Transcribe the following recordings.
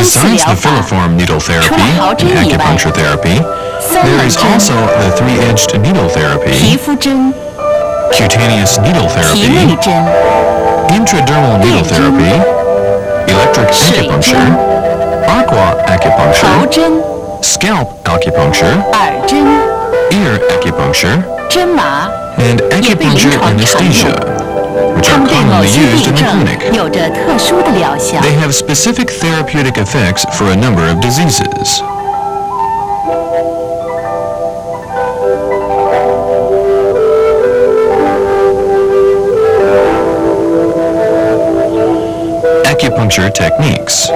刺疗 the 法。 filiform needle 除 therapy 了毫针 and 以外， acupuncture therapy, 三 there 棱 is 针、 also the three-edged needle 皮 therapy, 肤针、 cutaneous needle 体内 therapy, 针、 intradermal needle 电针、 therapy, electric 水 acupuncture, 针、 aqua 头 acupuncture, 针、 scalp acupuncture, 耳针、 ear acupuncture, 针麻， and 也被临 acupuncture 床常 anesthesia, 用。 which 它 are 们对某 commonly 些 used 病 in the 症 clinic. 有着特殊的疗效。 They have specific therapeutic effects for a number of diseases. Acupuncture techniques.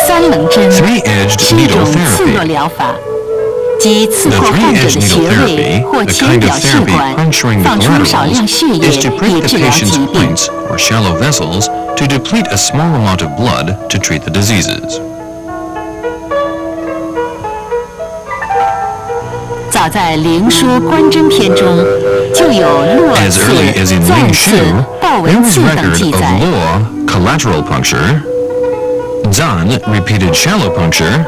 三棱针 Three-edged 是一 needle 种刺络 therapy. 疗法，即刺 The 破患者 three-edged 的穴 needle 位 therapy, 或 the 浅 kind 表 of 血 therapy 管， puncturing the 放出少量 collaterals, 血 is 液 to 以 prick the 治疗 patient's 疾病。 points or shallow vessels to deplete a small amount of blood to treat the diseases. 早在《灵说观针篇》中，就有络 As early as 刺、 in 钻 Ling 刺 Shu,、豹 there 纹 was 刺等 record 记 of 载。 Luo, collateral puncture, Zan, repeated shallow puncture,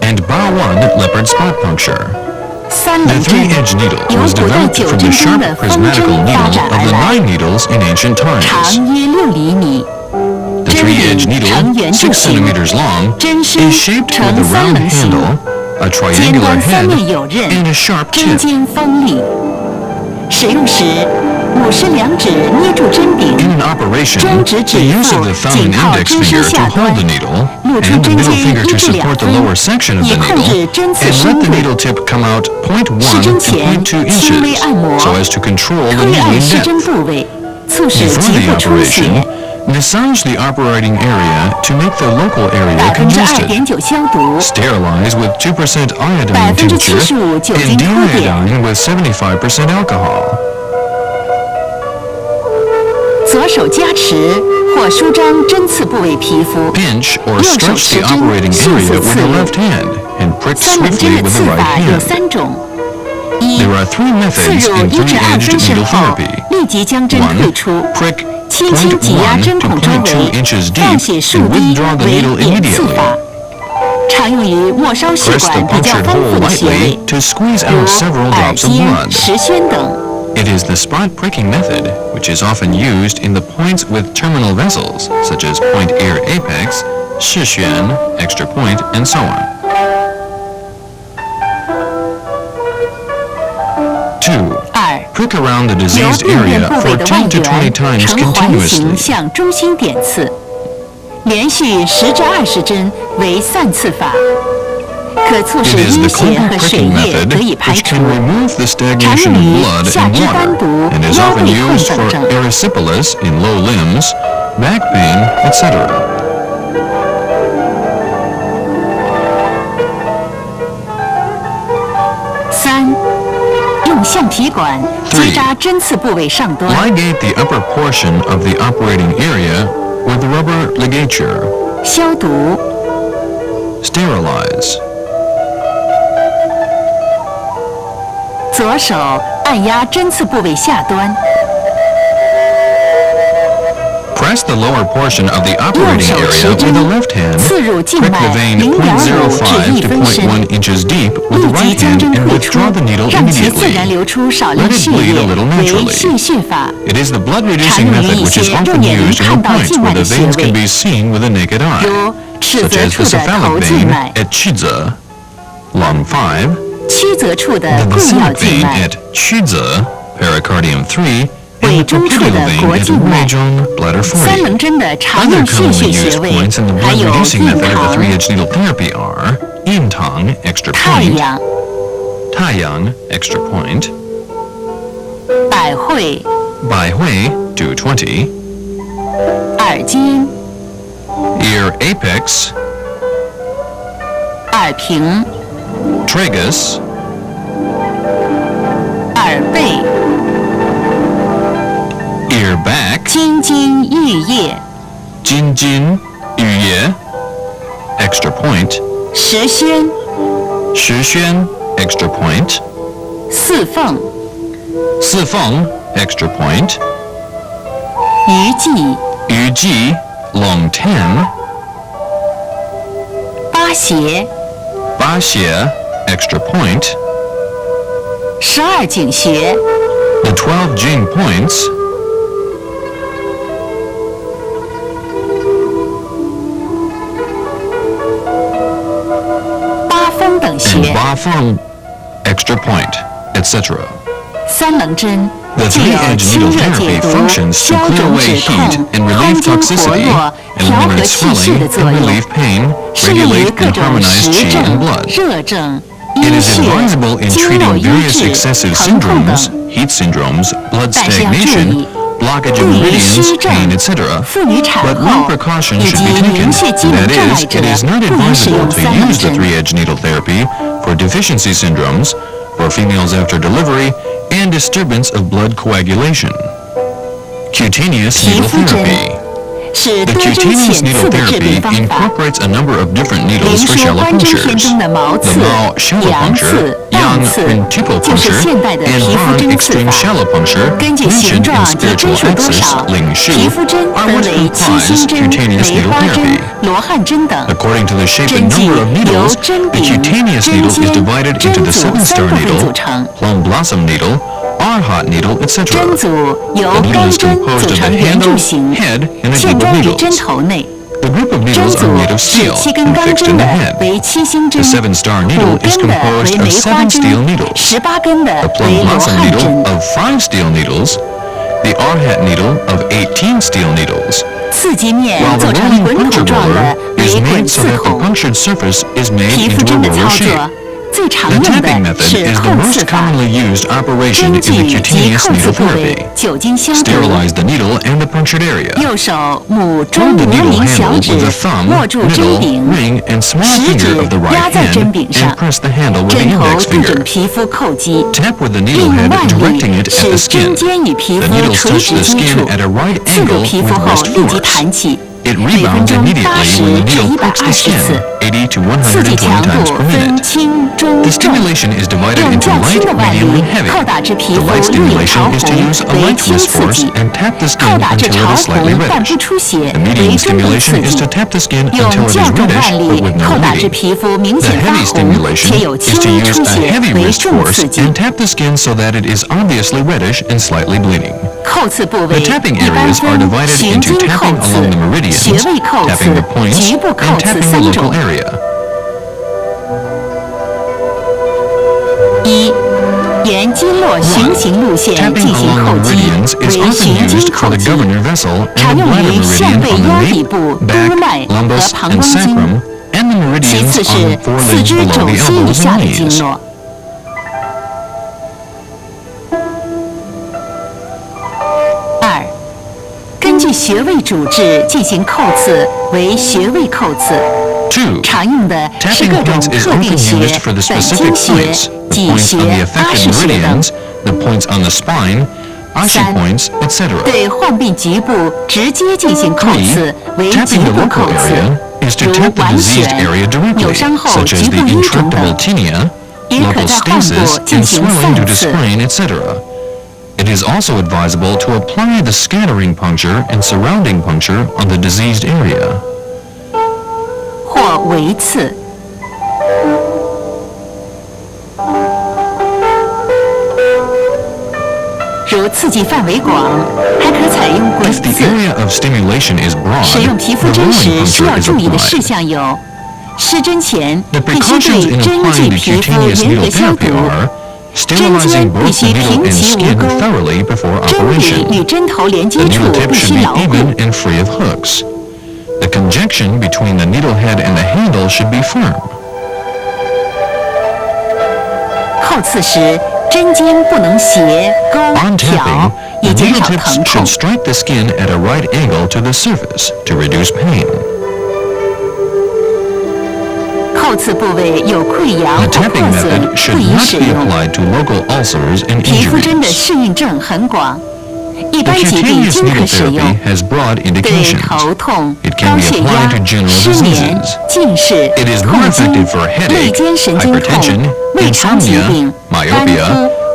and Ba1, leopard spot puncture. 三 The 棱针 three-edged needle 由 was 古代 developed 九 from 针 the 中 sharp 的方 prismatical 针发 needle 展 of 而 the 来， nine needles in ancient times. 长约6厘米， The 针 three-edged 柄呈 needle, 圆柱 6形， centimeters long, 针身 is shaped 呈 with a 三 round 棱形， handle, a 尖 triangular 端三 head, 面有刃， and a sharp 针 tip. 尖锋利。使用时，母狮两指捏住针柄， In an operation, 中指 the 指 use 腹 of the thumb 紧 and 靠 index 针身 finger to 下 hold 端 the，needle, 露出 and the 针 middle 尖 finger 1 to 至2 support the 分， lower section of 以 the 控制 needle, 针刺 and 深 let the 度。 needle tip come out 施 0.1针 to 前 0.2轻微 inches, 按摩， so as to control the 推按 needling 施针 depth. 部位，促使 Before 极 the 不出血。 operation, massage the operating area to make the local area congested. 2.9%消毒， Sterilize with 2% iodine tincture 75%酒精 and 脱点。 de-iodine with 75% alcohol. 左手加持或舒张针刺部位皮肤， Pinch or 右手 stretch 持 the 针 operating 迅 area 速 with 刺 the 入。 left hand and prick 三棱针 swiftly 的 with 刺 the 法 right 有 hand. 3种：一， There are 3刺 methods 入 in 1至2 three-edged 分神 needle 后， therapy. 立即将针 1. 退出， Prick 轻轻挤压 0.1针 to 孔周 0.2 围， inches 放 deep 血数 and 滴 withdraw the 为 needle 点刺 immediately. 法，常用于末梢血 Press the 管比较 punctured 丰 hole 富的穴 lightly 位， to squeeze 如 out several 耳 drops of 尖、 blood. 石宣等。 It is the spot pricking method, which is often used in the points with terminal vessels, such as point ear apex, 视弦, extra point, and so on. 2. 二， Prick around the 由 diseased 病变 area 部 for 位的外 10 to 20缘 times 呈环形 continuously. 向中心点刺，连续10至20针为散刺法，可促 It 使 is 淤 the 血 clinical 和水 pricking 液 method 得以排 which 除。 can remove the 常 stagnation 用 of 于 blood 下 and 肢单 water 独、 and is 腰 often 背痛 used 等 for 症。 erysipelas in low limbs, back pain, etc. 三，用橡皮管击扎针刺部位上端， Ligate the upper portion of the operating area with rubber ligature. 消毒。 Sterilize. 左手按压针刺部位下端， Press the lower portion of the 右 operating 手 area 持 with 针 the left hand. 刺入静 Prick 脉 the vein 0.5 至 0.05 1 to 分深， 0.1 inches deep with the 立即 right 将 hand 针 and 退出 withdraw the needle， 让其自 immediately. 然流出少 Let 量 it 血 bleed 液 a little 为 naturally. 泄血法。 It is the 常 blood-reducing 用于 method 一 which is 些 often 肉眼能 used in 看 the 到 points 静 where 脉 the 的穴 veins can 位， be seen with the naked eye, 如尺 such 泽 as 处 the 的 cephalic 头静 vein 脉、 at Chiza, lung 5, 曲泽处的 the 贵要 basilic 静 vein 脉、 at Chiza, pericardium 3, 尾 and the 中处 popliteal 的 vein 国 at 静脉。 Weijong, bladder 三棱 40. 针的常 Other 用泄 commonly 血 used 穴位 points in the 还有 blood-reducing 印 method of the 堂、 three-edged needle therapy are Yintang, extra 太 point, 阳、 Taiyang, extra point, 百会、 Baihui, do 20, 耳尖、 ear apex, 耳屏、 tragus, 耳背、 ear back, 金金玉叶、 Jinjin, Yuye, extra point, 石宣、 Shixuan, extra point, 四缝、刺缝 extra point, 鱼际、鱼际 long 10, 八斜、八斜 extra point, 12井穴、the 12 jing points, 八风等 and 穴、ba feng extra point, etc. 三棱针 The 具有 three-edge 清 needle 热解 therapy 毒、 functions to 消 clear 肿 away 止 heat 痛、 and 康 relieve 筋活 toxicity, 络、调和 eliminate 气血 swelling 的作 and 用， relieve pain, 适宜于 regulate 各 and 种 harmonize 实 qi and 症、 blood. 热症、 It 阴 is 血、 advisable in 经络 treating 瘀 various 滞、 excessive 疼痛 syndromes, 等。 heat syndromes, blood 但是要注 stagnation, 意， blockage 对 of 于 meridians, 湿 pain, 症、 etc. 妇女产 But 后 one precaution 以 should 及 be taken. 凝血机能 That 障碍 is, 者 it is not 不宜使 advisable 用 to 三棱 use the 针。 three-edge needle therapy for deficiency syndromes, for females after delivery, and disturbance of blood coagulation. Cutaneous 皮 needle 肤针 therapy. 是 The 多针 cutaneous 浅 needle 刺的治 therapy 病方法。 incorporates a number of different 连 needles for 说 shallow 关针篇 punctures. 中的毛 The 刺、 Mao shallow 阳 puncture, 刺、 Yang 棒刺， quintuple 就是 puncture, 现代的 and 皮肤 Van 针刺 extreme 法。 shallow puncture, 根据形 mentioned in 状及针 spiritual 数多 axis, 少， Ling 皮 Shu, 肤针 are 分 what 为七 comprise 星针、 cutaneous 梅 needle 花针 therapy. 罗汉针等。 According to the shape 针 and 剂 number of 由 needles, 针 the 柄、 cutaneous 针 needle is 尖、 divided 针 into the 组 seven-star 三部分组 needle, 成。 plum blossom needle, arhat needle, 针 etc. 组由 The needle 钢 is 针 composed 组 of the 成圆 handle, 柱形， head, and a 现 group of 装于针 needles. 头内。 The group of 针 needles 组 are made of 是 steel 7根 and 钢 fixed 针 in the 的 head. 为7星针， The seven-star 5 needle is 根的 composed 为 of 梅花 7 steel 针 needles. ，18根的 The 为 plum 罗 blossom 汉 needle 针。 of 5 steel needles, the arhat needle of 18 steel needles. 刺激面 While 做 the 成 rolling 滚筒 puncture 状的 roller 为 is 滚 made so 刺 that the 孔。 punctured surface is made 皮肤 into 针 a 的 roller 操 shape. 作最常 The 用 tapping 的 method 是 is the 扣 most 刺法， commonly used operation 针 in the 剂及 cutaneous 扣刺 needle 部位 therapy. 酒精消毒。 Sterilize the needle and the punctured area. 右手拇中 Hold the 无 needle 名小 handle 指 with the thumb, 握住针 middle, 柄， ring, and small 食 finger 指 of the 压 right 在 hand 针柄 and 上， press the handle with the 针头 index 对准 finger. 皮肤扣击， Tap with the 利 needle 用 head, 腕 directing 力 it at the 使针 skin. 尖与皮 The 肤 needles 垂 touch 直 the 接 skin 触， at a right 刺入 angle 皮 with 肤后 wrist 立即 force. 弹起， It 每分 rebounds 钟 immediately 80 when the 至 needle pricks the 120 skin, 次。 80 to 刺激 120 强 times 度 per 分 minute. 轻、中、 The 重。 stimulation is divided 用 into 较轻 light, 的腕 medium, 力 and heavy. 叩打至皮 The 肤 light 略有潮 stimulation is to 红 use a 为 light 轻 twist 刺 force 激， and tap the 叩 skin 打至 until 潮 it is 红 slightly 但不 reddish. 出血 The 为 medium 中度 stimulation 刺 is 激 to。tap the skin 用 until it 较 is 重 reddish 腕 but 力 with no 叩打至 bleeding. 皮肤明 The 显发 heavy 红 stimulation 且有 is 轻 to 微 use 出 a 血 heavy 为 wrist 重 force 刺激。 and tap the skin so that it is obviously reddish and slightly bleeding. 扣刺部 The 位 tapping 一般 areas are 分 divided 循 into 经扣 tapping 刺 along the、meridians, 穴位扣 tapping the 刺、 points, 局部 and 扣刺 tapping the 3 local 种。 area. 一、沿经络循行路线 Tapping 进行 along 扣 the 击， meridians is 为 often 循经 used for 扣 the 击， governor vessel 常 and the 用 bladder 于扇 meridian 背 on the 腰 nape, 底部、督 back, 脉和 lumbus, 膀 and 胱经。 sacrum, and the 其 meridians 次是 on 四 forelimbs 肢 below 肘 the 心以 elbows 下 and 的经 knees. 络。二、根据穴位主治进行扣刺为穴位扣刺， 2. 常用的是 Tapping 各种 points is 特定 often 穴、 used for the 本 specific 经穴、 points, the 脊 points 穴 on the、阿 affected 是穴等。 meridians, the points on the spine, ashi 3. points, etc. 对患病局部直接进行扣 3. 刺为局 Tapping the 部 local 扣刺， area is to 如 tap the 脘 diseased 旋、 area 扭 directly, 伤后 such as 局 the 部淤肿 intractable 等， tinea, 也可 local 在患 stasis, 部进 and 行 swelling due 散 to 刺。 sprain, etc. It is also advisable to apply the scattering puncture and surrounding puncture on the diseased area. 或围刺。如刺激范围广，还可采用滚 If the 刺。 area of stimulation is broad, 使用皮肤 the 针 rolling 时需 puncture 要 is 注意的事 applied. 项有：施针前 The 必须 precautions 对 in 针 applying 剂 the 皮肤 cutaneous 严 needle 格消 therapy 毒， are 针 sterilizing 尖必 both 须 the needle 平 and 齐无 skin 钩， thoroughly before 针柄 operation. 与针头连 The 接处 needle tip 必 should 须 be 牢固。 even and free of hooks. The conjunction between the needle head and the handle should be firm. 扣刺时，针尖不能斜、勾、 On 挑 tapping,，以 the 减 needle 少 tips 疼痛 should。strike the skin at a right angle to the surface to reduce pain. 扣刺部位有溃疡 The 或 tapping 破损 method 不 should 宜 not 使 be 用。 applied to local ulcers and 皮肤针的 injuries. 适应症很广，一 The 般疾病 cutaneous 均可 needle 使用。 therapy has broad 对 indications. 头痛、 It 高 can be 血 applied 压 to、general 失眠 diseases. 近视、 It is 痛 more 经 effective for、肋 headache, 间神经痛 hypertension,、胃肠疾 insomnia, 病、 myopia, 斑秃、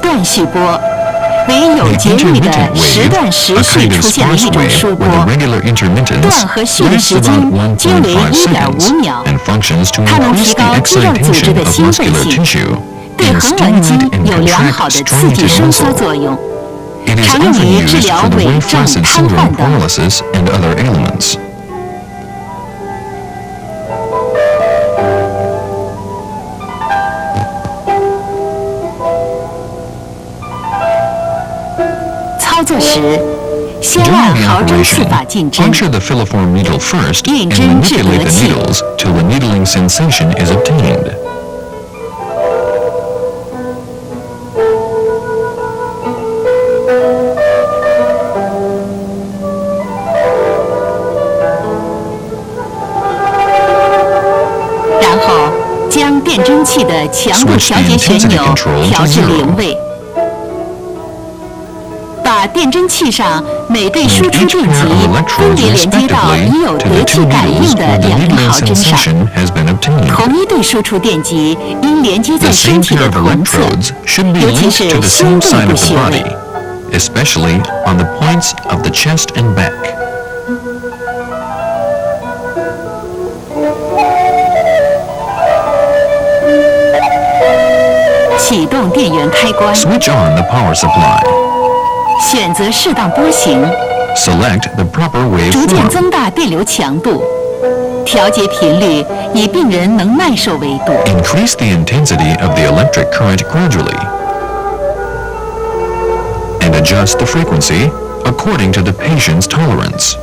断续波，为有节律的 intermittent 时断 wave, 时 a 续 kind of 出现的一 sparse 种 wave 疏 with 波， a regular intermittence 断和续的 lasts 时间 about 皆为 1.5 seconds1.5秒， and functions to 它能 increase 提 the 高肌肉组织 excitation 的 of 兴奋 muscular 性， tissue 对 and 横纹肌 stimulate and 有良好 contract 的刺激 striated 收缩 muscle. 作用， It is 常用 often 于治 used 疗 for the 痿 weight 症、 flaccid 瘫痪 syndrome 等。 paralysis and other ailments. 操作时，先 During 按 the 毫针 operation, 刺法进针， puncture the filiform needle first 运 and 针至 manipulate 得 the 气。 needles till the needling sensation is obtained. 然后将电针器的强度 Switch 调 the 节旋 intensity 钮 control 调 to 至 0. 0位，把电针器上每对 Link 输出 each 电 pair 极 of 分 electrodes 别连接到 respectively 已有 to 得 the 气 two 感 needles 应的 where the 2根 needling 毫针上。 sensation has been obtained. 同一对输出电极应连接在 The 身 same 体 pair 的 of 同侧， electrodes should be 尤其 linked 是 to the 胸 same 部 side 部 of the 穴 body, 位。 especially on the points of the chest and back. 启动电源开关， Switch on the power supply. 选择适当波形， Select the proper 逐渐 waveform. 增大电流强度，调节频率以病人能耐受为度。 Increase the intensity of the electric current gradually. And adjust the frequency according to the patient's tolerance.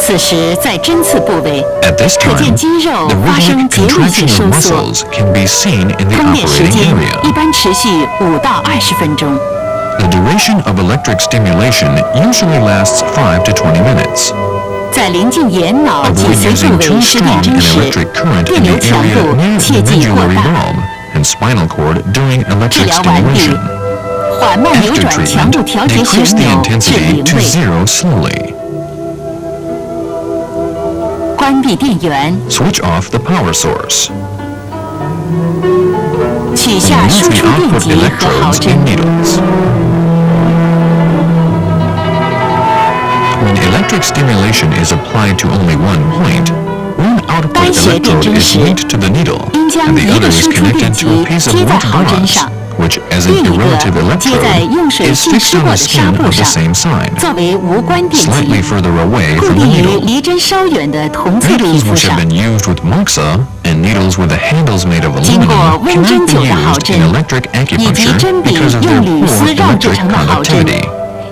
此时在针刺部位， At this 可 time, 见肌肉 the 发生 rhythmic 节律性 contraction 收 of 缩。 muscles can be seen in the 通电时 operating 间 area. 一般持续5到20分钟。 The duration of electric stimulation usually lasts 5 to 20 minutes. 在临近眼脑及 Avoid 髓 using 部 too 位施电 strong 针 an 时， electric current 电 in 流 the 强 area 度 near 切 the 忌过 medullary 大。 bulb and spinal cord during 治 electric 疗完毕 stimulation. 缓慢扭 After 转强度 treatment, 调节 decrease 旋 the 钮至 intensity 0 to 位， 0 slowly. 关闭电源， Switch off the power source. 取下 Remove 输 the 出电 output 极和毫 electrodes 针 and。needles. When electric stimulation is applied to only one point, one output 单穴电 electrode 针 is 时， linked to the needle, 应将 and the 一 other 个 is 输出电 connected 极 to a piece of 接在 wood 毫针 bronze, 上， which, as 另 an 一 irrelative 个接在 electrode, 用水 is 浸 fixed 湿 on 过 the 的纱 skin 布 of the 上， same side, 作为无关电 slightly 极， further away 固 from the 定于 needle. 离针稍远的同侧皮 Needles 肤 which 上 have。been used with moxa and needles with the handles made of 经过 aluminum 温针 cannot be 灸的毫 used 针 in electric 以及 acupuncture 针笔 because of their 用铝丝 poor 绕制 electric 成的毫针， conductivity.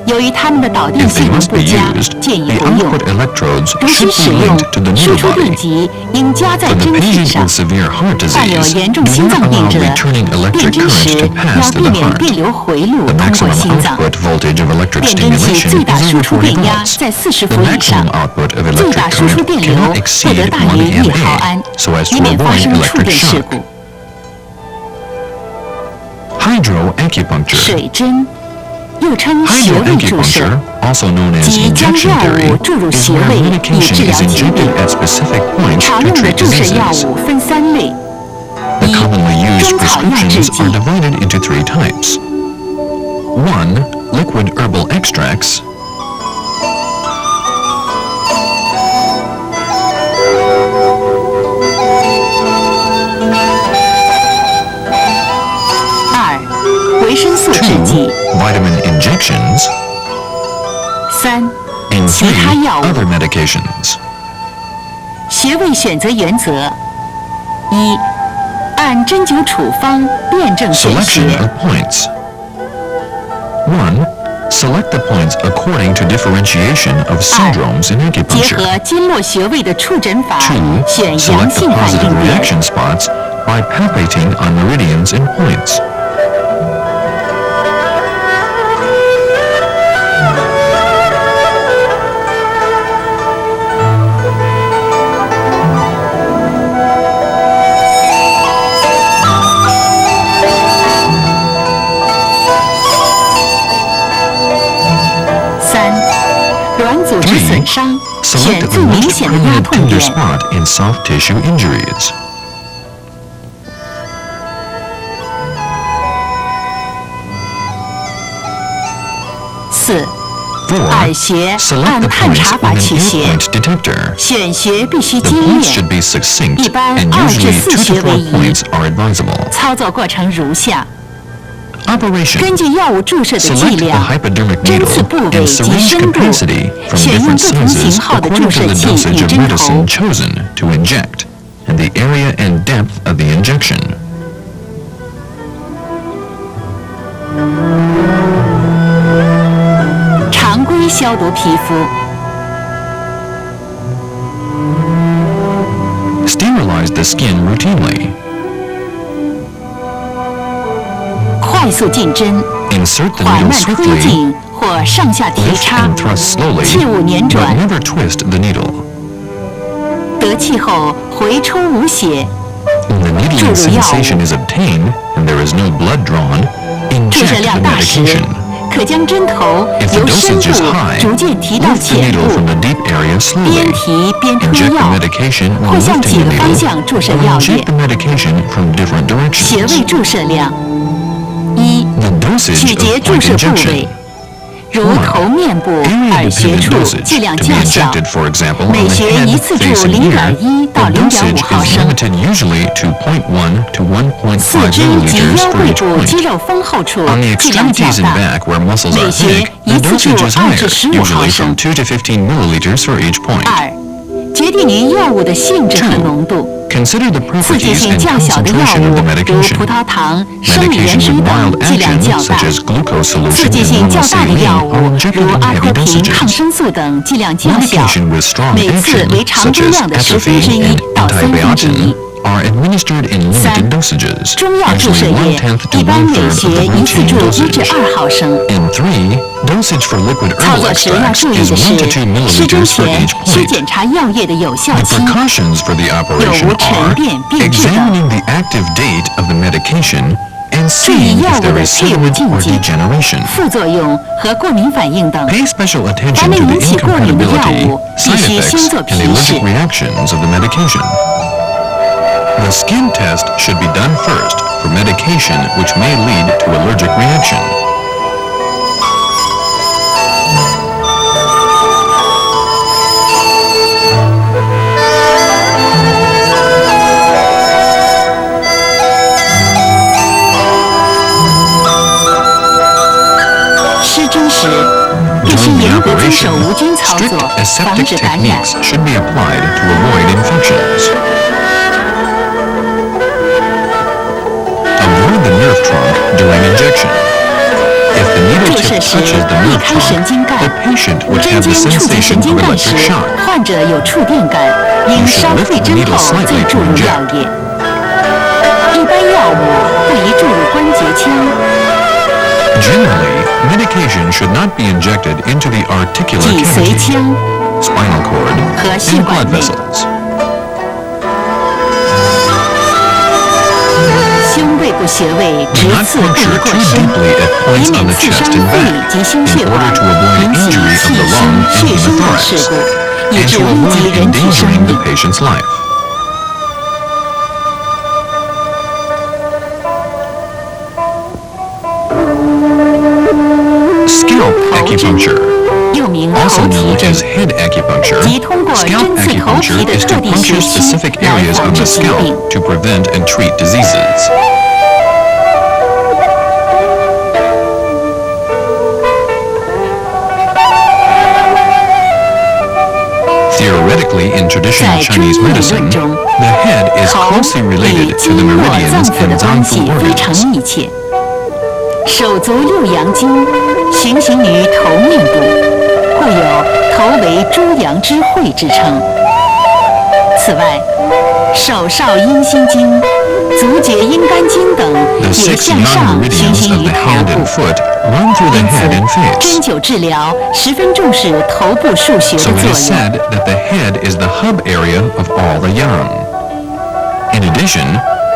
由于它们的导电 If 性 they 能 must 不 be 佳， used, 建议 the 不用。 output electrodes 如需 should 使 be 用 linked to the 输 needle 出电 body. 极应夹在 For the 针体 patient 上 with。severe heart 患有 disease, 严重 do 心 not 脏病 allow 者， returning 电 electric 针 current 时 to 要 pass to 避 the 免 heart. 电流回路 The 通过 maximum 心脏。 output voltage of electric 电针器 stimulation 最大 is 输 over 出 40电压 volts. 在40 The 伏以上 maximum，output of 最大 electric 输出 current 电流 cannot 不 exceed 得大 1于1毫 mA, 安， so as 以 to 免发 avoid 生触 electric 电事 shock. 故。 Hydroacupuncture. 水针又称穴位注射， Hydroacupuncture, also known as 即将 injection 药 theory, 物注入 is 穴 where 位以 medication 治疗 is 疾病 injected。at specific points 常 to 用的 treat 注射药 diseases. 物分3类： The 一、 commonly used 中草药制 prescriptions 剂 are divided into 3 types. 1. Liquid herbal extracts. 2、维生素制 2. 剂； Vitamin injections. 3、 And 其他药物。 other medications. 穴位选择原则：一、按针灸处方辩证选 Selection 穴； of points. 1. Select the points according to differentiation of syndromes in 结 acupuncture. 合经络穴位的触诊法， 2. 选阳 Select the 性反 positive 应点。 reaction spots by palpating on meridians and points. 3、软组织损伤， Select 选 the 最明 most 显的压 prominent 痛 tender 点。 spot in soft tissue injuries. 耳穴 select 按 the 探 points 查法 with 取 an 穴， ear point detector. 选穴必须 The 精 points 炼 should。be succinct, 一般 and 2至 usually 4 2 to 穴为 4宜。 points are advisable. 操作过程如下： Operation. 根据药物注射的剂 Select the 量、 hypodermic 针刺 needle 部位 and 及 syringe 深度， capacity from 选用 different 不同 sizes 型号的 according 注 to 射 the 器 dosage 与 of 针头 medicine。chosen to inject, and the area and depth of the injection. 常规消毒皮肤， Sterilize the skin routinely. 快速进针， Insert the 缓 needle 慢推 swiftly, 进或上下提 lift 插， and thrust slowly, 切勿捻 but 转。 never twist the needle. 得气后回抽无血， When the needling 注入药物。 sensation is obtained and there is no blood drawn, 注射 inject 量 the 大时 medication. 可将针头 If the 由深 dosage is 部 high, 逐渐提到 lift the 浅 needle 部， from the deep area 边 slowly. 提边推 Inject the 药， medication 或 while 向 lifting 几 the 个方 needle, 向注射 or 药 inject 液 the。medication from different 穴 directions. 位注射量：一、 The dosage 取 of 决注 point 射部 injection. 位，如头面部、 Area 耳穴 dependent 处 dosage 剂量 to 较 be 小， injected, for example, 每 on the 穴 head, 一次注 face, and ear. 0.1 到 The 0.5 dosage 毫 is 升。 limited usually to 0.1 to 1.5四肢及 milliliters 腰 for 背 each 部肌 point. 肉丰厚处 On the 剂量较 extremities and 大， back where muscles 每 are 穴 thick, 一 the 次注 dosage is 2 higher, 至15毫 usually 升 from。2 to 15 milliliters for each point. 二、决定于药物的性质和浓度。 Consider the 刺激 properties 性 and 较小的药 concentration of 物 the，如 medication. 葡萄糖、生理盐 Medication 水 with 等 mild 剂量 action, 较 such 大。 as glucose 刺 solution 激 and 性较大的 normal 药 saline, 物 are injected 如 in 阿 heavy 科平、抗 dosages. 生素等剂量较小， Medication with strong 每次 action, 为常 such 规 as 量的1/10 atropine and 到1/3。 are administered in 三、 limited dosages, 中药注射 usually 液 1/10 to 一般每 1/3 穴 of the 一次 routine 注1至 dosage. 2毫升。 And 3, dosage for liquid 操 herbal 作时要 extracts 注意 is 的 1 to 是， 2施针 milliliters for 前 each 需 point. 检查药液的有效 The 期。 precautions for the operation 有无沉 are 淀变质等。 examining the active date of the medication and 注意 seeing 药 if 物 there 的 is 配伍 sediment 禁 or 忌、 degeneration. 副作用和过敏反应等。 Pay special 凡 attention 能 to the 引起过敏的药 incompatibility, 物，必 side 须 effects, 先做 and 皮试 allergic。reactions of the medication. The skin test should be done first for medication which may lead to allergic reaction. During the operation, 无菌操 strict 作，防 aseptic 止感染。 techniques should be applied to avoid infections. Avoid the nerve trunk during injection. If the needle 注射 tip 时 touches the 避 nerve 开神 trunk, 经干 the patient would 针 have the 尖触及 sensation 神经 of 干时 electric shock. 患者有触电感，应 You 烧 should lift 退 the 针 needle 后 slightly 再 to 注入 inject. 药液。一般药物不宜注入关节腔， Generally, medication should not be injected into the articular 脊髓 cavity, 腔 spinal cord, 和血 and 管 blood 内。 vessels. 胸背部穴位 Do 直 not 刺不宜 puncture 过 too 深， deeply at 以 points on 免 the 刺 chest 伤 and 肺 back 及心血 in 管 order，to avoid 引起 injury of 气 the 胸 lung 血 and 栓等 pneumothorax, 事故，以 and 致 to 危及 avoid 人体生 endangering 命 the。patient's life. Scalp 头针 acupuncture, 又名 also 头皮 known 针 as，head acupuncture. 即通过 Scalp 针刺头皮 acupuncture 的 is 特 to 定 puncture 穴区 specific 来 areas 防 of 治 the 疾病。 scalp to prevent and treat diseases. Theoretically, in traditional 在中 Chinese 医理 medicine, 论中， the head is 头 closely 与 related to 经 the 络 meridians 脏腑的 and 关 zangfu 系非 organs. 常密切。手足六阳经循行于头面部，故有头为诸阳之会之称。此外，手少阴心经、足厥阴肝经等 The 也 6向上 non 循 meridians 行 of 于 the 头 hand 部 and。foot run through the 因 head and 此， face. 针灸治疗十分重视头部腧穴 So 的 it 作 is 用。 said that the head is the hub area of all the yang. In addition,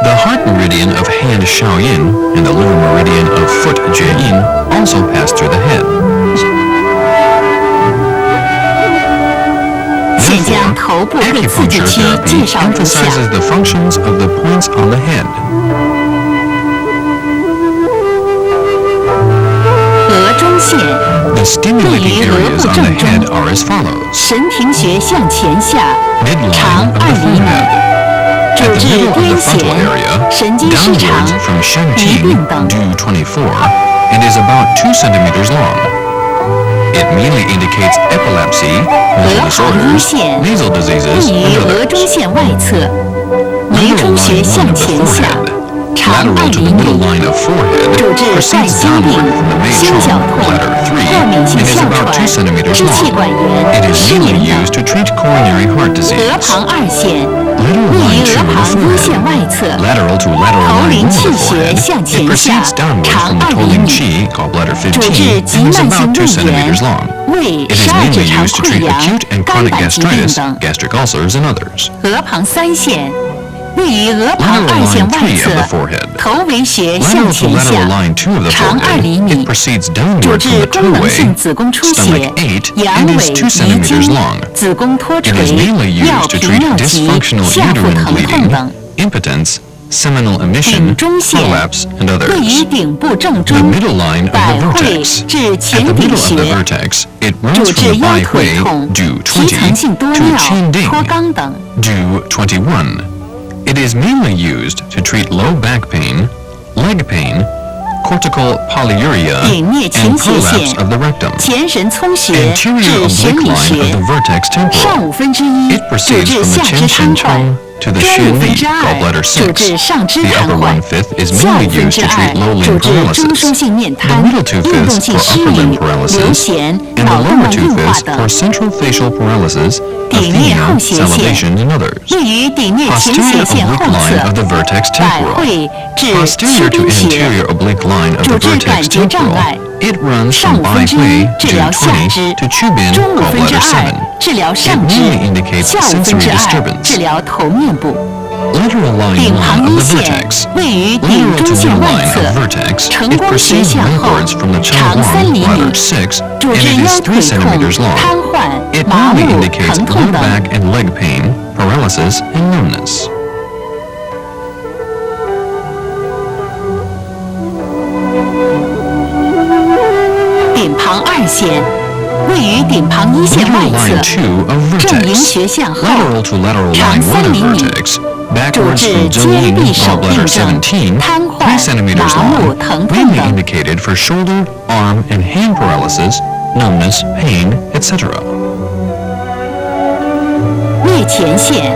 the heart meridian of hand Shaoyin and the liver meridian of foot Jieyin also pass through the head. 现将 Therefore, 头部各刺激 acupuncture 区 therapy 介绍如下： emphasizes the functions of the points on the head. 额中线、 The stimulating areas on the head are as follows. 神庭穴向前下， Midline 长 of 2 the 厘米， forehead. 主 At the 治 middle of 癫 the frontal 痫、 area, 神经失常 downwards from 疑 Shanqing 病等。 due 24, and is about 2 centimeters long. It mainly indicates epilepsy, 额 mental 旁阴 disorders, 线 nasal 位 diseases, 于 and 额中 others. 线外侧，眉 Lateral 中穴 line 1向 of the 前下， forehead, 长 lateral 2 to 厘 the middle 米， line of forehead, 主治冠 proceeds 心病、 downward from the main 心绞 channel, 痛、 bladder 3, 过敏性 and is 哮 about 2喘、 centimeters 支气管 long. 炎、 It is 失 mainly 眠 used 等。 to treat coronary heart 额 disease. 旁2线 Lateral 位 line 于 2 额 of 旁 the 阴线 forehead, 外侧， lateral to lateral 头 line 鳞 1 of 气 the 穴 forehead. 向 It 前下， proceeds downward 长 from the 2厘 Toling 米， Chi, gallbladder 主治 15, 急 and is 慢性 about 2胃炎 centimeters long. 胃 It is 12 指 mainly 肠 used to 溃 treat 疡 acute and 肝 chronic 板疾病 gastritis, 等。 gastric ulcers, and others. 额旁3线位于额旁 Lateral 2线 line 外 3 of the 侧， forehead. 头围穴 Lateral 向 to 前 lateral 下， line 2 of the 长2 forehead. 厘米 It，proceeds 主 downward from 治 the 功能性 toe-way, 子宫出 stomach 血、 8, 阳 and 痿 is 2遗 centimeters 精、 long. 子宫脱 It is 垂、 mainly 尿 used to 频 treat 尿急、 dysfunctional 下腹 uterine 疼痛 bleeding, 等。 impotence, seminal emission, 顶中线 prolapse, and 位于 others. 顶部正 The 中， middle line of 百 the 会 vertex. 至 At 前 the 顶 middle of the 穴， vertex, it 主 runs 治 from the 腰腿 byway 痛、 due 皮层 20性多 to 尿、 Qingding 脱肛等。 due 21. It is mainly used to treat low back pain, leg pain, cortical polyuria, 顶颞 and 前斜 prolapse 线 of the rectum. 前神聪穴 Anterior 至玄 oblique 里 line of 穴 the vertex 上 temporal. 1/5， It 主 proceeds 治 from 下 the 肢 chin 瘫 shin 痪 tongue to the 中 shin 5/2 knee, gallbladder 主治 6. 上肢 The 瘫 upper 痪 1/5 is 下 mainly 5/2 used to treat low limb 主治中枢 paralysis. 性面 The 瘫、 middle 2/5运动性 for 失 upper 语、 limb 流 paralysis, 涎、 and the 脑动 lower 脉硬化 2/5 等。 for central facial paralysis, 顶颞 athenia, 后斜线 salivation, and others. 位于顶颞前 Posterior 斜线后 oblique line of 侧， the vertex 百 temporal. 会至 Posterior 七 to 丁穴， anterior oblique line of 主 the 治 vertex 感觉障 temporal. 碍。 It runs 上 from 5/1 byway 治 due 疗下 20肢， to tubin, 中 gallbladder 2/2 7. 治疗 It 上肢， mainly indicates 下 sensory 2/2 disturbance. 治疗头面部。 Lateral line 顶 1旁 of 一 the 线 vertex. 位于顶 Lateral 中 to 线 middle 外 line 侧 of，vertex. 承 It 光穴 proceeds 向后， backwards from the 长 Chenhuang, 3厘米 bladder 6, 主 and 治 it 腰 is 腿 3痛、 centimeters long. 瘫痪、 It 麻 mainly 木、 indicates 疼 low 痛等。 back and leg pain, paralysis, and numbness. 顶旁2线位于顶旁1线外 Lateral line 侧， 2 of 正营 vertex. 穴向后， Lateral to lateral 长 line 1 3 of 厘米， vertex. 主 Backwards 治 from 肩 Zhongyin, 臂手病 gallbladder 症、 17, 瘫 3 痪、 centimeters 麻木、 long. 疼痛 Mainly 等。 indicated for shoulder, arm, and hand paralysis, numbness, pain, etc. 颞前线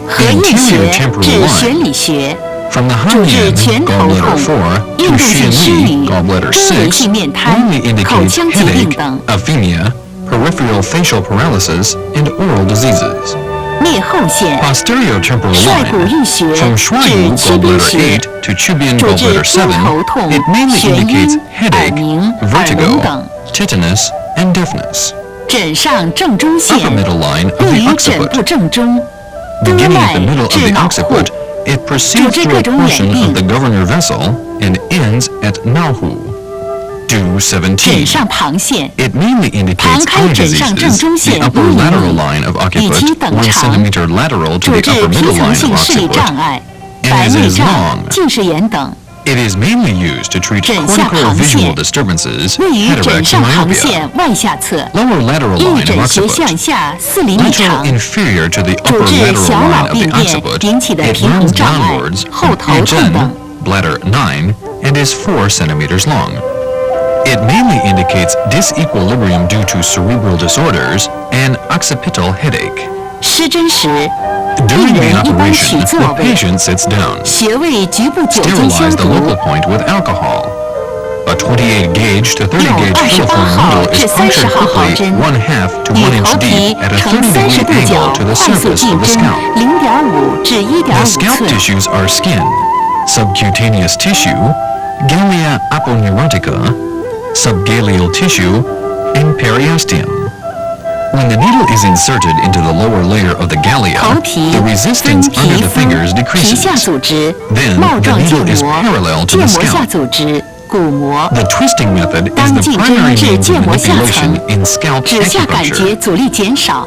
合印 Anterior 穴 temporal 至 line. 玄里穴， From the 主治 Hanyang, 拳头 gallbladder 痛、 4, 运 to 动性失 Shin 语、 gallbladder 中流 6, 性面瘫、 mainly 口 indicates 腔疾病 headache, 等。 aphenia, peripheral facial paralysis, and oral diseases. 颞后线 Posterior temporal 率骨 line. 玉穴 From 至 Shuayu 曲宾 gallbladder 穴， 8 to Chubin 主治 gallbladder 偏 7, 头痛、 it mainly 眩 indicates 晕、耳 headache, 鸣、耳聋 vertigo, 等。 tetanus, and deafness. 枕上正中 Upper 线 middle line of 位 the 于枕部 occiput. 正中，督 Beginning 脉 at the middle of 至 the 脑户 occiput,，it proceeds 主治 through 各 a 种眼 portion 病。 of the governor vessel and ends at Nahu. Due 枕 17. 上旁线 It mainly indicates 旁开 eye 枕上正 diseases. 中 The 线 upper 1厘 lateral 米， line of 以及 occiput, 等 1长， centimeter lateral to 主 the 治 upper 皮 middle 层 line 性 of 视力障 occiput, 碍、 and 白 is 内 as 障、 long. 近视眼等。 It is mainly used to treat 枕下 cortical 旁 visual 线 disturbances, 位于枕 cataracts, 上 and 旁 myopia. 线外下侧， Lower lateral 一 line of 枕穴 occiput. 向下4厘米 Lateral 长， inferior to the 主 upper 治 lateral 小 line 脑 of the 病变 occiput. 引起的 It 平衡 runs 障碍 downwards、后 from 头痛等。 bladder 9, and is 4 centimeters long. It mainly indicates disequilibrium due to cerebral disorders and occipital headache. 施针时，病 During the 人一般取 operation, 座 the 位， patient sits down. 穴位局部酒精消 Sterilize the 毒。 local point with alcohol. A 28 gauge to 30 gauge 用28 filiform 号 needle 至 is 30 punctured 号毫 quickly 针， 1/2 to 与 1 inch 头皮 deep at a 呈 30 30 degree 度角 angle to the 快速 surface 进 of the 针 scalp. ，0.5至 The 1.5 scalp 寸。 tissues are skin, subcutaneous tissue, galea aponeurotica, subgaleal tissue, and periosteum. When the needle is inserted into the lower layer of the 头 galea, 皮 the 分 resistance 皮 under the 肤 fingers、皮下 decreases. 组织、 Then 帽 the 状腱 needle is 膜、 parallel to 腱 the 膜下 scalp. 组织、骨膜。 The twisting method is 当 the 进 primary 针至 means 腱 of 膜下 manipulation 层， in scalp 指下感觉 acupuncture. 阻力减少，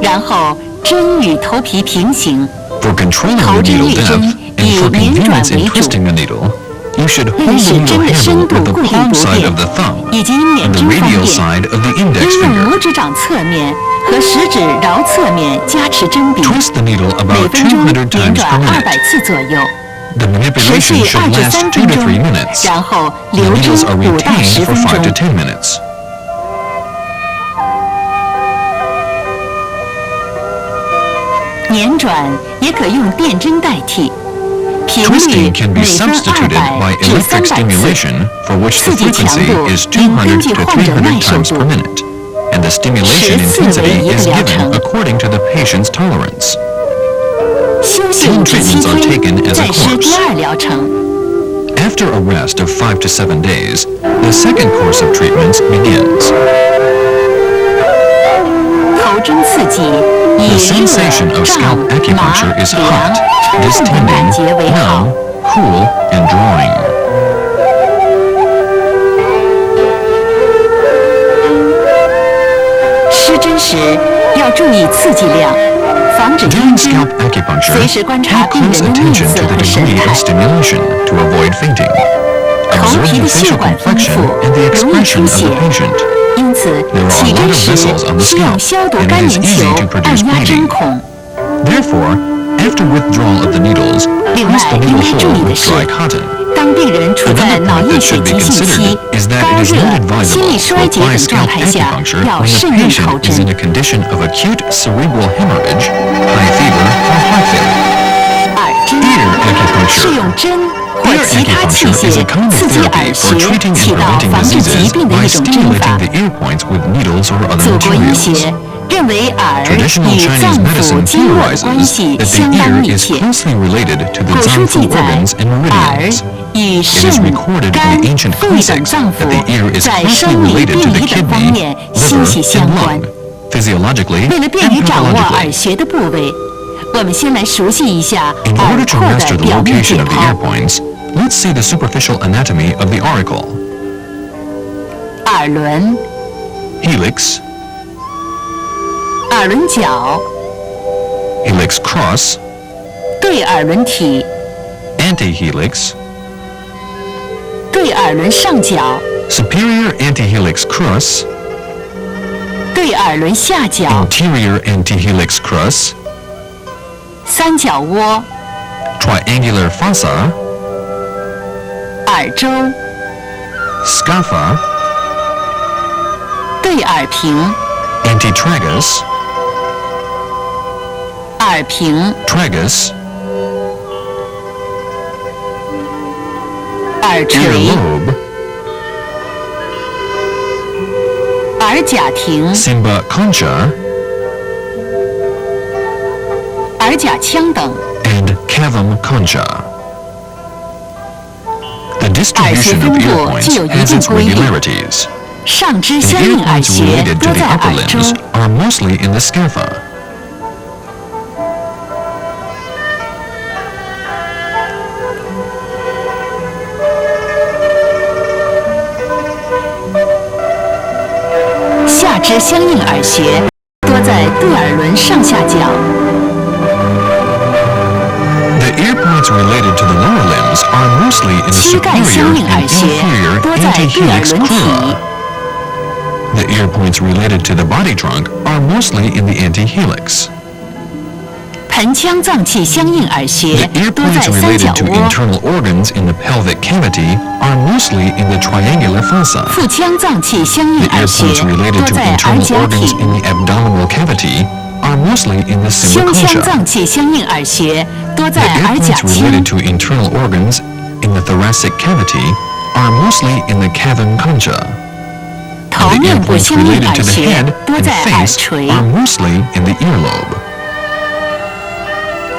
然后针与头皮平行， For controlling the 头针 needle 遇针 depth and 以 for 捻转 convenience in 为主。 twisting the needle, You should 那 hold 个 the 是 needle 针的 handle 深度 with the 固定 palm 不 side 变 of the thumb 以及 and 捻 the 针方 radial 面， side of the index 应用 finger. 拇指掌侧面和食指桡侧面加持针柄， Twist the needle 每 about 分钟200捻 times 转 per 200 minute. 次左右， The 持续 manipulation should 2至 last 3 2 分 to 钟 3 minutes. 然后 The 留针 needles are 5到 retained 10 for 分 5 to 钟。 10 minutes. 捻转也可用电针代替，频率 Twisting can be 每分 substituted by 200至 electric 300次， stimulation, for which the 刺激强 frequency 度 is 应根 200据 to 患者耐 300 受 times 度 per minute, and the stimulation 10次为 intensity 一个 is 疗 given 程。 according to the patient's tolerance. 休息 Some 5至7 treatments are 天， taken as a 再施 course. 第二疗程。 After a rest of 5 to 7 days, the second course of treatments begins. 头针刺激以 The 热、 sensation of 胀、 scalp 麻、 acupuncture is 凉 hot, 痛的 distending, 感觉为好 numb,。cool, and drawing. 施针时要注意刺激量，防止 During 晕针。 scalp acupuncture, 随时观察 pay 病 close 人的面 attention 色 to the 和神 degree 态 of。stimulation to avoid fainting. 头 Observe 皮 the 的血 facial 管丰 complexion 富， and the 容易 expression 出 of 血 the，patient. 因此 There are 起 a lot 针 of 时 vessels on the 需用 scalp, 消毒 and 干 it 棉 is easy 球 to 按 produce 压针 bleeding. 孔。 Therefore, after withdrawal of the needles, 另 twist 外 the 应 needle 该注 hole 意的 with 是 dry cotton. 当病人处在 Another 脑 point 溢 that 血 should be 急性期 considered、is that 高 it is 热 not、心 advisable 力 to 衰竭 apply 等状 scalp 态下， acupuncture 要 when 慎 the 用 patient 头 is in 针 a。condition of acute cerebral hemorrhage, high fever, or heart failure. 耳针 Ear 是 acupuncture. 用针或 Ear 其他器 acupuncture is a 械 kind of 刺激耳 therapy for 穴， treating 起 and 到 preventing 防治疾 diseases 病的 by 一种针法 stimulating。the ear points with needles or other 祖国医 materials. 学认为耳 Traditional 与 Chinese 脏腑 medicine 经络的关 theorizes 系 that 相 the 当 ear 密 is 切。 closely related to the 古书记 zanfu 载， organs and 耳 meridians. 与 It is 肾、 recorded 肝 in the ancient、肺等 classics 脏 that the ear 腑 is 在 closely 生理、 related to 病 the 理等方 kidney, 面息 liver, 息相 and 关 lung,。physiologically 为了 and 便于掌握耳 pathologically. 穴的部位，我们先来熟悉一下 In 耳 order to 廓 master 的 the 表面 location 解 of the ear 剖。 points, let's see the superficial anatomy of the auricle. 耳轮、 Helix, 耳轮角、 helix cross, 对耳轮体、 antihelix, 对耳轮上角、 superior antihelix cross, 对耳轮下角、 anterior antihelix cross, 三角窝、 triangular fossa, 耳周、 scapha, 对耳屏、 antitragus, 耳屏、 tragus, 耳垂、 earlobe, 耳甲庭、 simba concha, 耳甲腔等。 and cavum concha. The distribution of ear points has its regularities. 上肢 The 相 ear 应耳 points 穴 related to 多 the 在 upper 耳周。 limbs are mostly in the scapha. 下肢相应耳穴多在对耳轮上下角。 The ear points related to the lower limbs are mostly in the 躯干 superior 相应耳 and 穴 inferior 多在对耳 antihelix 轮体。 crura. The ear points related to the body trunk are mostly in the antihelix. 盆腔脏器相应耳穴 The ear 多在 points 三角 related to 窝。 internal organs in the pelvic cavity are mostly in the triangular fossa. 腹腔脏器相应 The 耳 ear 穴 points 多 related to 在耳 internal 甲 organs 体。 in the abdominal cavity are mostly in the 胸腔 sympaconcha. 脏器相应耳穴多 The 在 ear 耳甲 points 清 related。to internal organs in the thoracic cavity are mostly in the cavum concha. 头 The ear 面部 points 相应 related 耳 to the 穴 head 多 and 在耳 face 垂。 are mostly in the earlobe.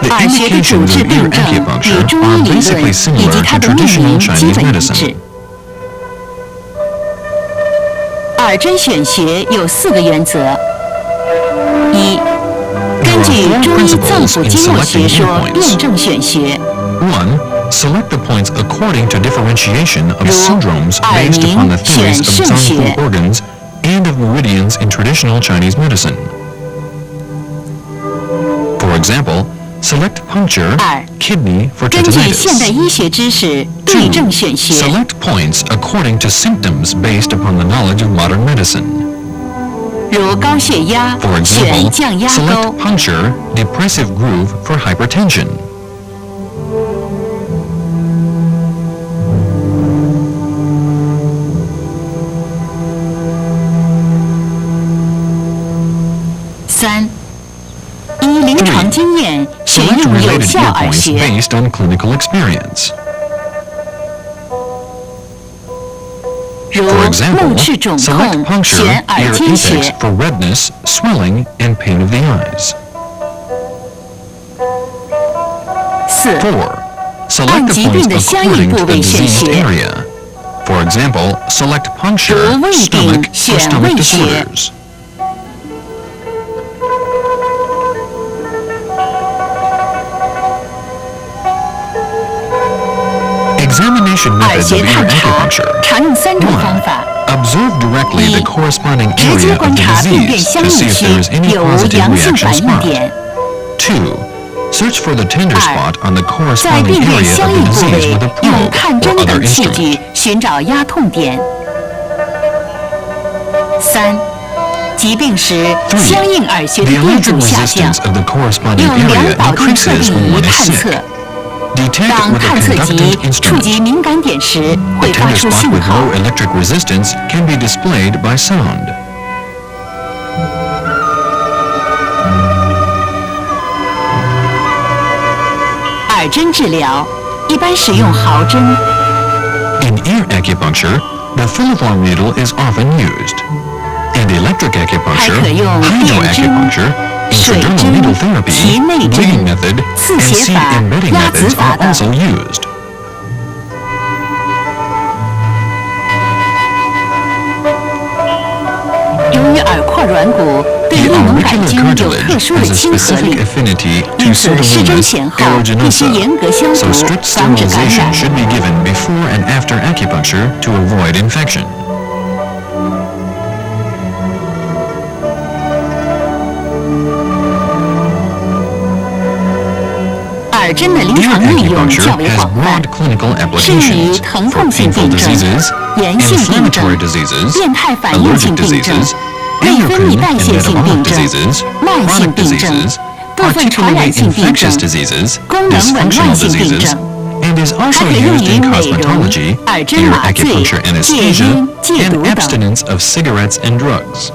The 耳穴的主 indications 治 of ear 病症与 acupuncture 中 are 医理论 basically 以 similar 及 to 它的命 traditional 名基 Chinese 本一 medicine. 致。耳针选穴有4个原则：一、根据中医脏腑经络学说辩证选穴， 1. Select the points according to differentiation of 如 syndromes 耳 based 鸣 upon the theories 选 of 肾穴 zanfu organs and of meridians in traditional Chinese medicine. For example, Select puncture, 2. kidney for 根据现代 tendinitis. 医学知识对症选学。 Select points according to symptoms based upon the knowledge of modern medicine. 如高血压， For 选 example, 降压 select 钩。 puncture, depressive groove for hypertension. 3. 依临床经验选 Select 用有 related 效 ear 耳 points 穴。 based on clinical experience. 如 For example, 目赤肿 select 痛， puncture, 选耳 ear 尖 apex 穴。 for redness, swelling, and pain of the eyes. 4. 4. Select the 按疾病 points 的相应 according 部 to the 位选 diseased 穴。 area. For example, select puncture, 如胃病 stomach, 选 for stomach 胃穴。 disorders. Examination 耳 methods 穴 of ear 探查 acupuncture. 常用3种方 1. 法。 Observe directly the 一 corresponding 直接 area of 观 the 察病变 disease 相 to 应 see if 区 there is any 有无 positive 阳性 reaction 反应 spot. 点。 2. Search for the tender 2. spot on the 在 corresponding 病变 area 相 of 应 the 部 disease 位 with a 用 probe 探 or 针 other 等器 instrument. 具寻找压痛点。3. 疾病时 3. 相应耳穴的 The 电阻 electric 下降 resistance，of the corresponding 用两 area 保定测 decreases 定 when 仪 one is 探 sick. 测。 Detect 当 with a 探测 conductant 仪触 instrument. 及敏感点时， The 会发 tender 出 spot 信 with 号。 low electric resistance can be displayed by sound. 耳针治疗一般使用毫针， In ear acupuncture, the filiform needle is often used. In electric 还 acupuncture, 可用电针、 hydroacupuncture, 水 intradermal 针 needle、therapy, 脐内 bleeding 针、 method, 刺 and 血 seed 法、 embedding 压子 methods 法 are 等。 also used. 由于耳廓软骨对 The 利农杆 auricular 菌有 cartilage 特殊的 has a 亲和 specific 力， affinity to 因此施针 Pseudomonas 前后必须 aeruginosa, 严格消 so 毒， strict 防止感 sterilization 染。 should be given before and after acupuncture to avoid infection. 耳针的临 Ear 床应用 acupuncture 较为 has 广泛 broad，clinical 适用于 applications 疼 for 痛性 painful 病症 diseases, 炎性病症 inflammatory diseases, 变态反应性 allergic 病症 diseases, 内分泌 endocrine 代 and 谢性 metabolic 病症 diseases, 慢性 chronic 病症 diseases, 部分传 particularly 染性病症 infectious diseases, 功能紊 dysfunctional 乱性病 diseases, 症 and is 还 also 可用 used 于 in 美容 cosmetology, 耳针 ear 麻醉 acupuncture 戒 anesthesia, 烟戒 and 毒等 abstinence of cigarettes and drugs.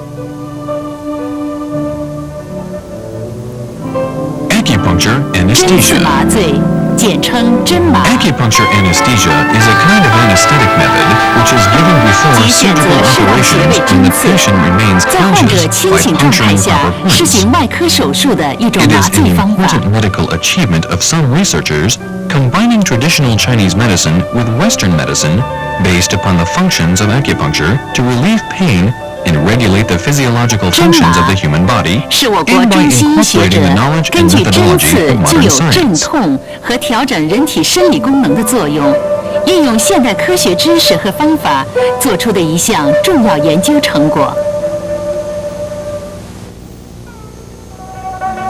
Acupuncture 针刺 anesthesia. 麻醉简称针麻 Acupuncture anesthesia is a kind of anesthetic method which is given before 即选择 surgical 适当穴 operations 位 when 针 the 刺 patient remains 在患者 conscious 清 by 醒状态 puncturing 下 proper 施 points. 行外科手术的一种 It 麻 is an 醉方法。 important medical achievement of some researchers combining traditional Chinese medicine with Western medicine based upon the functions of acupuncture to relieve pain and regulate the physiological functions of the human body, 是我国 and by 中西医学者 incorporating the knowledge 根 and 据针 methodology 刺 of 具 modern 有镇 science. 痛和调整人体生理功能的作用，运用现代科学知识和方法做出的一项重要研究成果。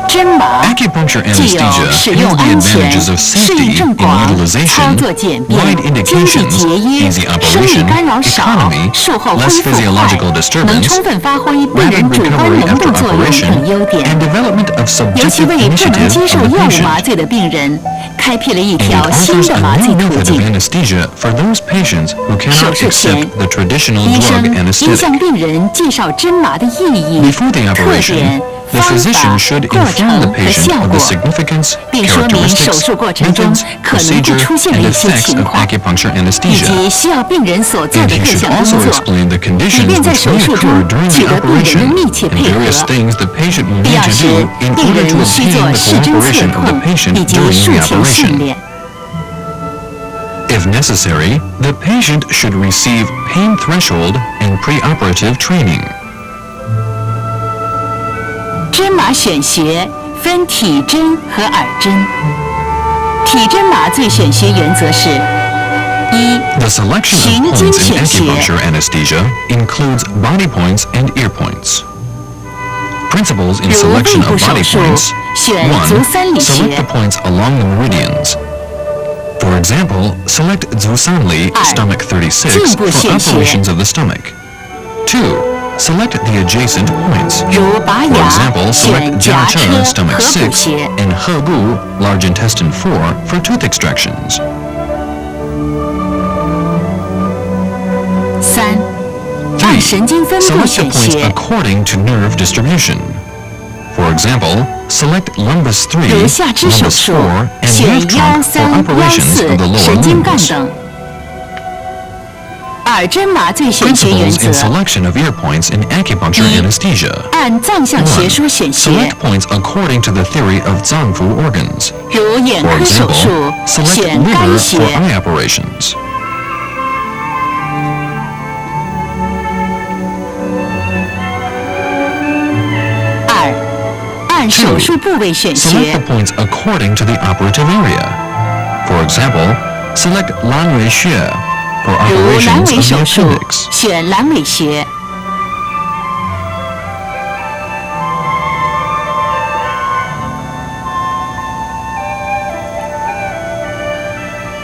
针麻 Acupuncture 具有 anesthesia 使 has 用 the 安全、 advantages of 适 safety 应症 in 广、操 utilization, 作简便、 wide 经济 indications, 节约、 easy 生理 operation, 干扰少、 economy, 术后恢 less 复 physiological 快，能 disturbance, 充分发挥病 rapid 人主观 recovery 能 after 动作用 operation, 等优点。 and development of 尤其 subjective 为不能 initiative 接 of 受 the 药物 patient. 麻醉的病人，开辟了一 And 条 it 新 offers 的 a 麻醉 new 途 method of 径。 anesthesia for those patients who 手 cannot 术前 accept the traditional 医 drug 生应 anesthetic. 向病人介绍针麻的意义、 Before the 特 operation, 点、 the 方 physician 法、 should 过 inform 程 the 和 patient 效 of 果 the，significance, 并说明手 characteristics, 术过程中 methods, 可能会 procedure, 出现的 and 一些 effects 情 of 况， acupuncture 以 anesthesia. 及需要病人所做 And 的 he 各 should 项工 also 作， explain the 以 conditions 便在 which 手 may 术 occur 中 during 取 the 得病人的 operation 密切 and 配 various 合。 things the patient will 必 need 要 to 时 do，in 病 order 人 to 需 obtain 做 the 试针测 cooperation of the 控 patient 以及 during 术 the 前训 operation. 练。 If necessary, the patient should receive pain threshold and preoperative training. 针麻选穴分体针和耳针。体针麻醉选穴原则是：一、 The selection 循 of 经 points in 选穴， acupuncture anesthesia includes body points and ear points. Principles in 如 selection 胃部 of 手 body 术 points. 选足三里 1. Select 穴 the points along the meridians. For example, select Zusanli, 2. stomach 36, 颈部 for 选穴 operations of the stomach. 2. Select the adjacent points. 如拔 For 牙 example, 选 select 颊 Jiacha, 车 stomach 合谷 6, 穴。 and Hebu, large intestine 4, for tooth extractions. 3. 按 3. 神经分布 Select the 选 points 穴， according to nerve distribution. For example, select lumbus 3, 如下肢手 lumbus 术 4, and 选 nerve 腰 trunk 三、 for 腰 operations 四 of the lower 神经干 limbs. 等。耳针麻醉选穴原 Principles in 则： selection of ear points in acupuncture 1. anesthesia. 按藏象学说选穴， Select points according to the theory of Zangfu organs. 如眼 For 科手 example, 术 select 选肝 liver 穴 for。eye operations. 2. 按手术部位选 Select 穴 the，points according to the operative area. For example, select Lanwei Xue for 如阑 operations 尾 of 手 the 术 appendix. 选阑尾穴。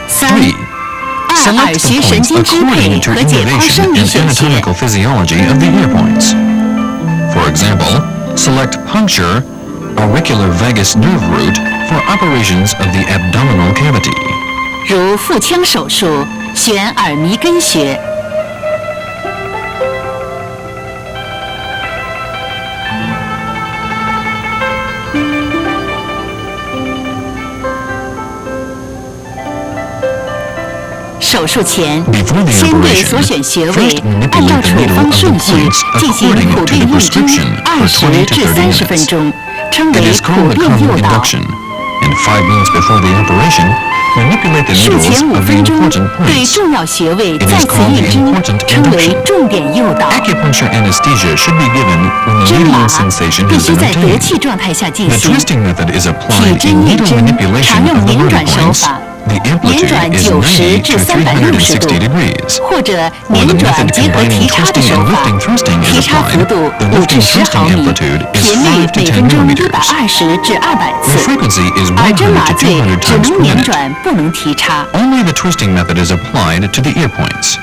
3. 3. 按耳 Select 穴 the 神 points 经支配 according to 和解剖 innervation 生理 and 选穴。 anatomical physiology of the ear points. For example, select puncture auricular vagus nerve root for operations of the abdominal cavity. 如腹腔手术选耳迷根穴。手术前， Before the 先对所 operation, 选穴位 first 按照 manipulate the 处 needle 方 of the 顺序 points 进行 according 苦 to 对 the 印针 prescription for 20 20至 to 3030分 minutes. 钟，称 It 为 is 苦 called the 令 common 诱导。 induction. And 5 minutes before the operation, manipulate the 术 needles 前5 of the 分钟 important 对 points. 重要穴位 It 再 is 次 called 印 the 针， important 称为 induction. 重点诱导。 Acupuncture anesthesia should be given when the 针麻 needling sensation 必 has 须 been 在得 obtained. 气状态下进 The 行。 twisting method is 体 applied 针 in 印 needle 针 manipulation 常用 of the 拧 body 转手 points. 法， The 捻 amplitude 转 is 90 90至 to 360 360度， degrees. 或者 Or 捻 the 转 method 结合 combining 提插的 twisting 手 and 法 lifting， thrusting 提 is 插幅 applied. 度 The 5至 lifting 10 毫 twisting 米， amplitude is 频率 5 to 每 10分钟 millimeters. 120至200 The 次。 frequency is 耳针 100 麻 to 醉 200只 times 能 per 拧 minute. 转，不能提插。 Only the twisting method is applied to the ear points.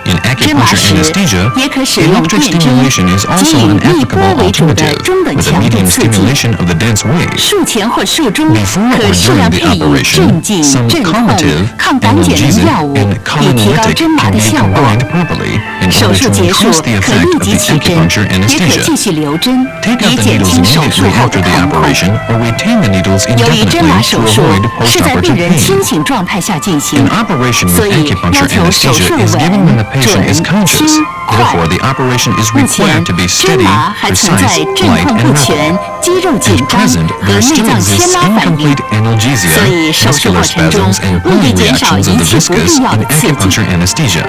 In 针麻 acupuncture 时 anesthesia, 也可使用 electric 电针， stimulation is 给 also 予 an 一波 applicable 为主的 alternative 中等 with a 强度 medium 刺激。 stimulation of the dense wave. 术前或术中 Before 可 or 适量 during the 配以 operation, 镇静、 some 镇痛、 calmative, 抗胆碱的 analgesic, 药物， and 以提高 cholinergic 针麻 can 的 be 效果。 combined properly in 手 order 术 to 结束 increase the 可 effect 立 of 即 the 起针， acupuncture 也可继 anesthesia. 续留针， Take 以 out the 减 needles 轻手术 immediately 后 after 的 the 疼痛。 operation or retain the needles 由于针麻 indefinitely 手 to 术 avoid 是在病 postoperative 人 pain. 清醒状态下进行 An，operation 所 with 以要 acupuncture 求手 anesthesia 术 is 稳、 given when the patient is 准、轻、 conscious. 快。 Therefore, the operation is 目前 required to be 针 steady, 麻还存在 precise, 镇 light, 痛 and 不 rapid. 全、肌肉 At 紧张 present, 和 there 内 still 脏牵 exists 拉反应 incomplete。analgesia, 所以手术 muscular 过程中 spasms, and 务必 pulling 减少 reactions 一 of the 切不 viscous 必要 in 的刺激。 acupuncture anesthesia.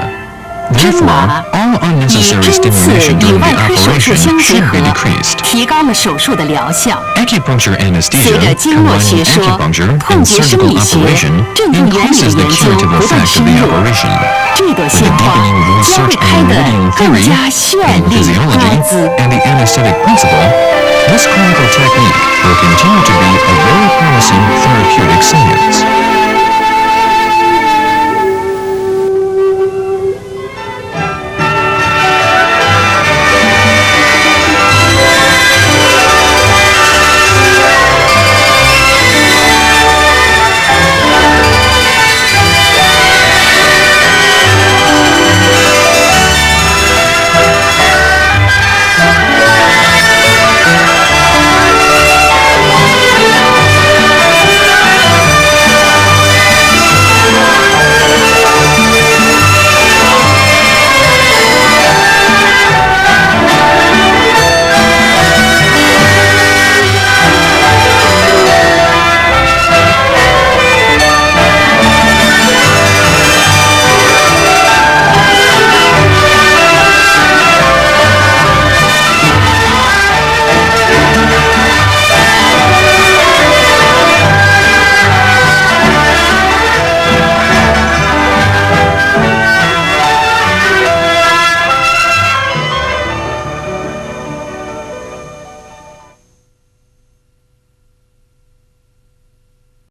针 Therefore, 麻 all 与 unnecessary 针刺 stimulation 与 during 外 the 科手术 operation 相结 should be 合， decreased. 提高了手术的疗效。 Acupuncture 随 anesthesia, 着经络 combining 学说、 acupuncture 痛 and 觉生 surgical 理学、 operation, 镇痛原理 increases 的 the 研究 curative 不断 effect 深 of the 入， operation. 这朵 With 鲜 the 花 deepening 将会 research 开 on 得 meridian 更 theory, 加绚 and 丽 physiology, 多姿。 and the anesthetic principle, this clinical technique will continue to be a very promising therapeutic science.